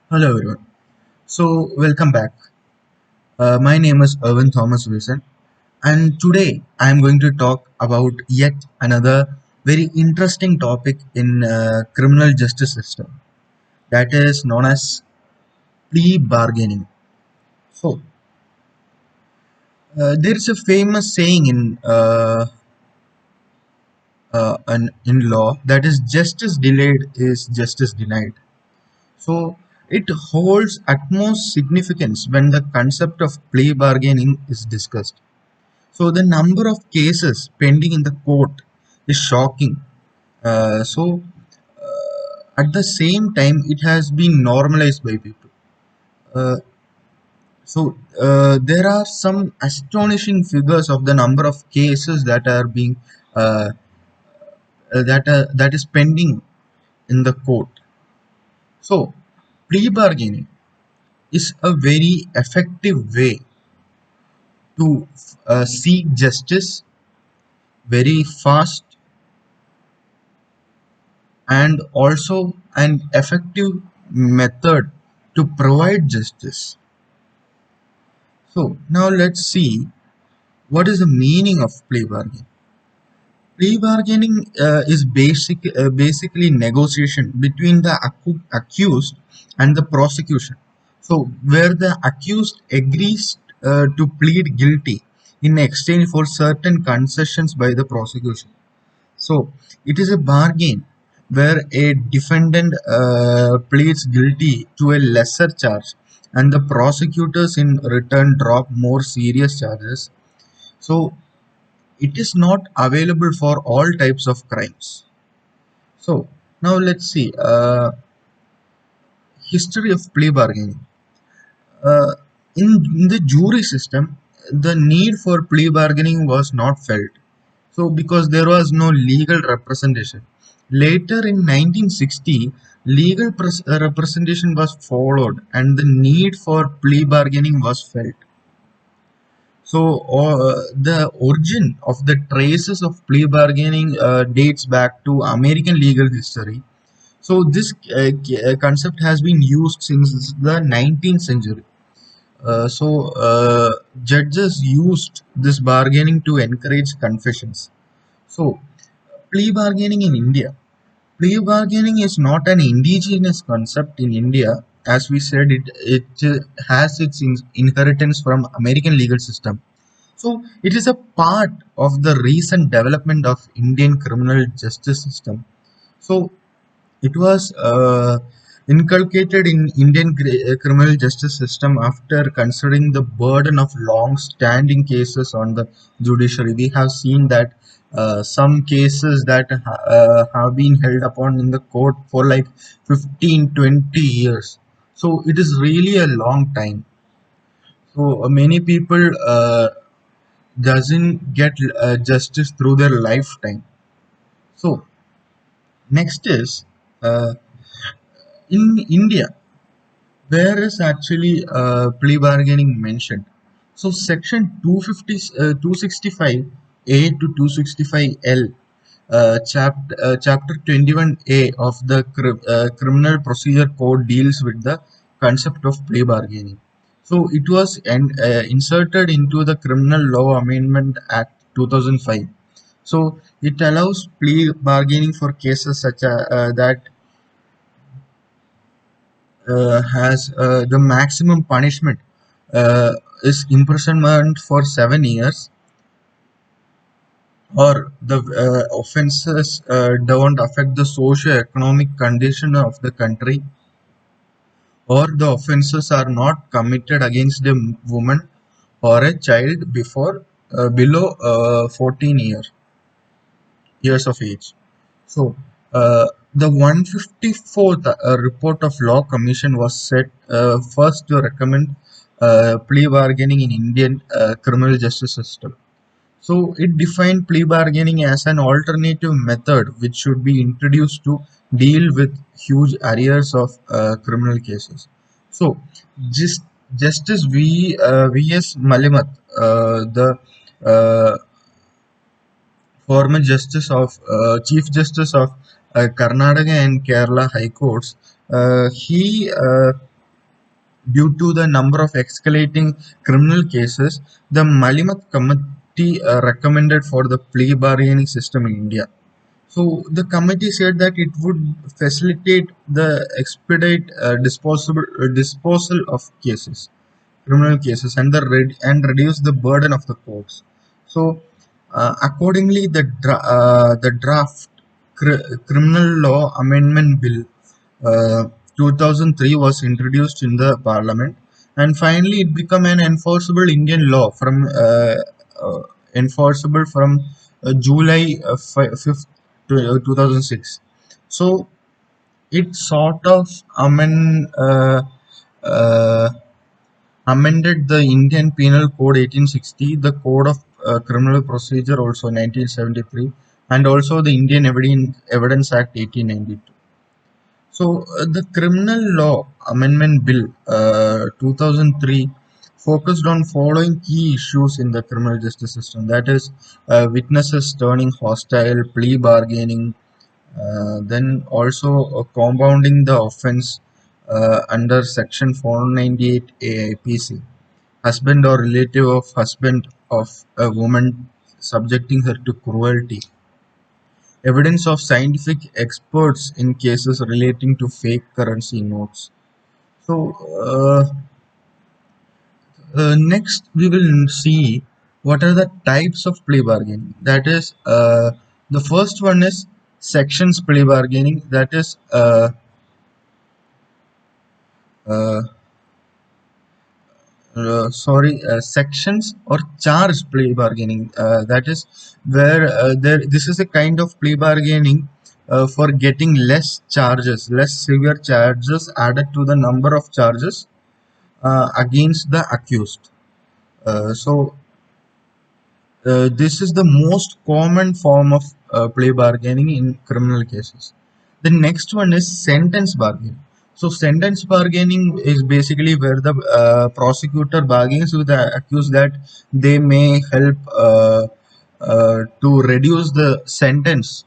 Hello everyone. Welcome back. My name is Irvin Thomas Wilson, and today I am going to talk about yet another very interesting topic in criminal justice system, that is known as plea bargaining. So, there is a famous saying in law that is justice delayed is justice denied. So, it holds utmost significance when the concept of plea bargaining is discussed. So the number of cases pending in the court is shocking. At the same time, it has been normalized by people. Uh, there are some astonishing figures of the number of cases that are being uh, that is pending in the court. So plea bargaining is a very effective way to seek justice very fast and also an effective method to provide justice. So now let's see what is the meaning of plea bargaining. Plea bargaining is basically negotiation between the accused and the prosecution. So where the accused agrees to plead guilty in exchange for certain concessions by the prosecution. So it is a bargain where a defendant pleads guilty to a lesser charge and the prosecutors in return drop more serious charges. So it is not available for all types of crimes. So now let's see history of plea bargaining. Uh, in the jury system, the need for plea bargaining was not felt. So, because there was no legal representation. Later in 1960, legal representation was followed and the need for plea bargaining was felt. So, the origin of the traces of plea bargaining dates back to American legal history. So, this concept has been used since the 19th century. Judges used this bargaining to encourage confessions. So, plea bargaining in India. Plea bargaining is not an indigenous concept in India. As we said, it has its inheritance from American legal system. So, it is a part of the recent development of Indian criminal justice system. So, it was inculcated in Indian criminal justice system after considering the burden of long-standing cases on the judiciary. We have seen that some cases that have been held upon in the court for like 15, 20 years. So it is really a long time. So many people doesn't get justice through their lifetime. So next is uh, in India. Where is actually plea bargaining mentioned? So section 250, 265A to 265L, chapter 21A of the Criminal Procedure Code deals with the concept of plea bargaining. So it was inserted into the Criminal Law Amendment Act 2005. So it allows plea bargaining for cases such as that has the maximum punishment uh, is imprisonment for 7 years, or the offenses don't affect the socio-economic condition of the country, or the offenses are not committed against a woman or a child before below 14 years of age. So, the 154th report of Law Commission was set first to recommend plea bargaining in Indian criminal justice system. So, it defined plea bargaining as an alternative method which should be introduced to deal with huge arrears of criminal cases. So, just Justice V.S. Malimat, the uh, former Chief Justice of Karnataka and Kerala High Courts. He Due to the number of escalating criminal cases, the Malimat Committee recommended for the plea bargaining system in India. So the committee said that it would facilitate the expedite disposal of cases, criminal cases, and reduce the burden of the courts. So accordingly, the draft criminal law amendment bill, uh, 2003, was introduced in the parliament, and finally it became an enforceable Indian law uh, enforceable from July 5th, 2006. So it sort of uh, amended the Indian Penal Code 1860, the Code of Criminal Procedure also 1973, and also the Indian Evidence Act 1892. So the Criminal Law Amendment Bill 2003 focused on following key issues in the criminal justice system, that is, witnesses turning hostile, plea bargaining, then also compounding the offense under Section 498 AIPC, husband or relative of husband of a woman subjecting her to cruelty, evidence of scientific experts in cases relating to fake currency notes. So, next we will see what are the types of plea bargaining. That is, the first one is sections plea bargaining. That is, uh, sections or charge plea bargaining. That is where this is a kind of plea bargaining for getting less severe charges added to the number of charges against the accused. So this is the most common form of plea bargaining in criminal cases. The next one is sentence bargaining. So sentence bargaining is basically where the prosecutor bargains with the accused that they may help to reduce the sentence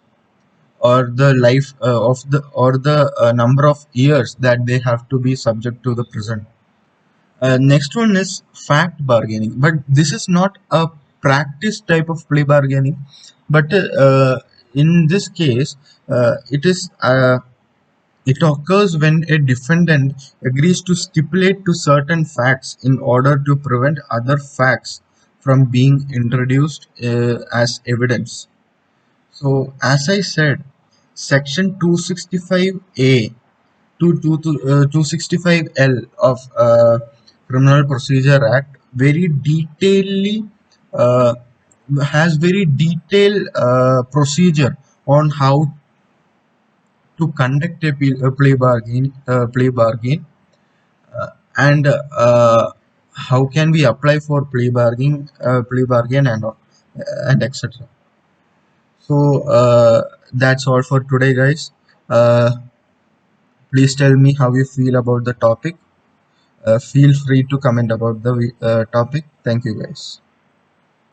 or the life of the or the number of years that they have to be subject to the prison. Next one is fact bargaining, but this is not a practice type of plea bargaining. But in this case, it occurs when a defendant agrees to stipulate to certain facts in order to prevent other facts from being introduced as evidence. So, as I said, Section 265A to 265L of Criminal Procedure Act very detailedly uh, has very detailed procedure on how to conduct a plea bargain, and how can we apply for plea bargain, and etc. So that's all for today, guys. Please tell me how you feel about the topic. Feel free to comment about the topic. Thank you, guys.